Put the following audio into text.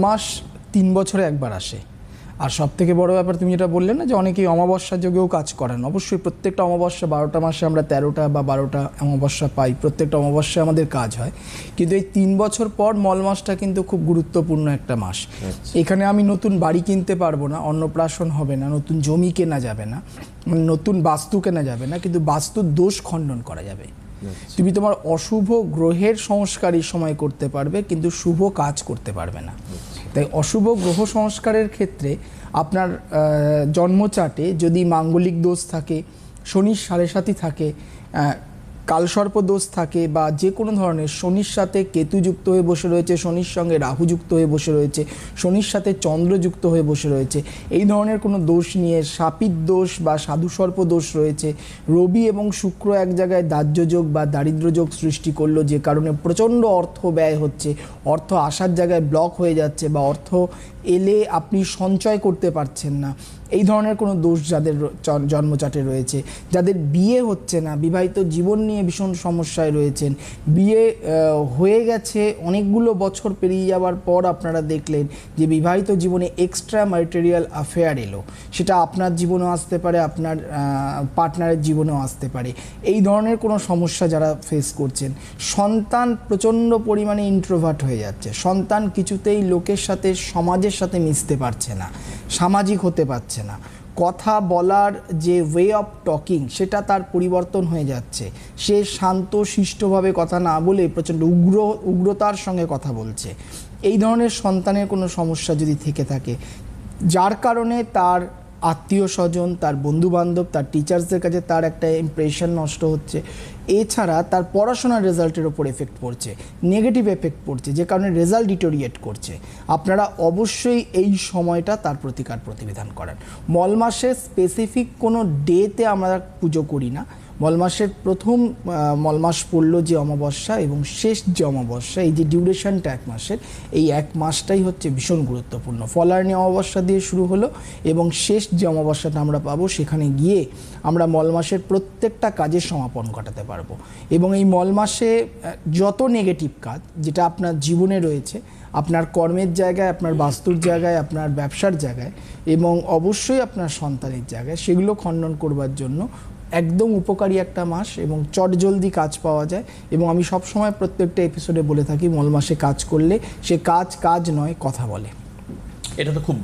মাস 3 বছরে একবার আসে। আর সবথেকে বড় ব্যাপার তুমি যেটা বললে না যে অনেকেই অমাবস্যা যোগেও কাজ করেন, অবশ্যই প্রত্যেকটা অমাবস্যা 12টা মাসে আমরা 13টা বা 12টা অমাবস্যা পাই, প্রত্যেকটা অমাবস্যায় আমাদের কাজ হয়। কিন্তু এই 3 বছর পর মল মাসটা কিন্তু খুব গুরুত্বপূর্ণ একটা মাস। এখানে আমি নতুন বাড়ি কিনতে পারবো না, অন্নপ্রাশন হবে না, নতুন জমি কেনা যাবে না, নতুন বাস্তু কেনা যাবে না, কিন্তু বাস্তুর দোষ খণ্ডন করা যাবে। তুমি তোমার অশুভ গ্রহের সংস্কারই সময় করতে পারবে, কিন্তু শুভ কাজ করতে পারবে না। তাই অশুভ গ্রহ সংস্কারের ক্ষেত্রে আপনার জন্মচাটে যদি মাঙ্গলিক দোষ থাকে, শনির সাড়ে সাথী থাকে, কালসর্প দোষ থাকে, বা যে কোনো ধরনের শনির সাথে কেতু যুক্ত হয়ে বসে রয়েছে, শনির সঙ্গে রাহু যুক্ত হয়ে বসে রয়েছে, শনির সাথে চন্দ্র যুক্ত হয়ে বসে রয়েছে, এই ধরনের কোনো দোষ নিয়ে শাপিত দোষ বা সাধুসর্প দোষ রয়েছে, রবি এবং শুক্র এক জায়গায় দাহ্যযোগ বা দারিদ্র্যযোগ সৃষ্টি করলো, যে কারণে প্রচণ্ড অর্থ ব্যয় হচ্ছে, অর্থ আসার জায়গায় ব্লক হয়ে যাচ্ছে, বা অর্থ এলে আপনি সঞ্চয় করতে পারছেন না, এই ধরনের কোনো দোষ যাদের জন্মচাটে রয়েছে, যাদের বিয়ে হচ্ছে না, বিবাহিত জীবন নিয়ে ভীষণ সমস্যায় রয়েছেন, বিয়ে হয়ে গেছে অনেকগুলো বছর পেরিয়ে যাওয়ার পর আপনারা দেখলেন যে বিবাহিত জীবনে এক্সট্রা ম্যাটেরিয়াল অ্যাফেয়ার এলো, সেটা আপনার জীবনেও আসতে পারে, আপনার পার্টনারের জীবনেও আসতে পারে, এই ধরনের কোনো সমস্যা যারা ফেস করছেন, সন্তান প্রচণ্ড পরিমাণে ইন্ট্রোভার্ট হয়ে যাচ্ছে, সন্তান কিছুতেই লোকের সাথে সমাজের সাথে মিশতে পারছে না, সামাজিক হতে পারছে না, কথা বলার যে ওয়ে অফ টকিং সেটা তার পরিবর্তন হয়ে যাচ্ছে, সে শান্ত শিষ্টভাবে কথা না বলে প্রচণ্ড উগ্রতার সঙ্গে কথা বলছে, এই ধরনের সন্তানের কোনো সমস্যা যদি থেকে থাকে, যার কারণে তার আত্মীয় স্বজন, তার বন্ধুবান্ধব, তার টিচার্সদের কাছে তার একটা ইমপ্রেশন নষ্ট হচ্ছে, এছাড়া তার পড়াশোনার রেজাল্টের ওপর এফেক্ট পড়ছে, নেগেটিভ এফেক্ট পড়ছে, যে কারণে রেজাল্ট ডিটোরিয়েট করছে, আপনারা অবশ্যই এই সময়টা তার প্রতিকার প্রতিবিধান করেন। মল মাসে স্পেসিফিক কোনো ডেতে আমরা পুজো করি না, মল মাসের প্রথম মলমাস পড়লো যে অমাবস্যা এবং শেষ যে অমাবস্যা, এই যে ডিউরেশনটা 1 মাসের, এই 1 মাসটাই হচ্ছে ভীষণ গুরুত্বপূর্ণ। ফলার্নি অমাবস্যা দিয়ে শুরু হলো এবং শেষ যে অমাবস্যাটা আমরা পাবো সেখানে গিয়ে আমরা মল মাসের প্রত্যেকটা কাজের সমাপন ঘটাতে পারবো। এবং এই মল মাসে যত নেগেটিভ কাজ যেটা আপনার জীবনে রয়েছে, আপনার কর্মের জায়গায়, আপনার বাস্তুর জায়গায়, আপনার ব্যবসার জায়গায় এবং অবশ্যই আপনার সন্তানের জায়গায়, সেগুলো খণ্ডন করবার জন্য একদম উপকারী একটা মাস এবং চটজলদি কাজ পাওয়া যায়। এবং আমি সবসময় প্রত্যেকটা এপিসোডে বলে থাকি, মল মাসে কাজ করলে সে কাজ নয়, কথা বলে। এটা তো খুব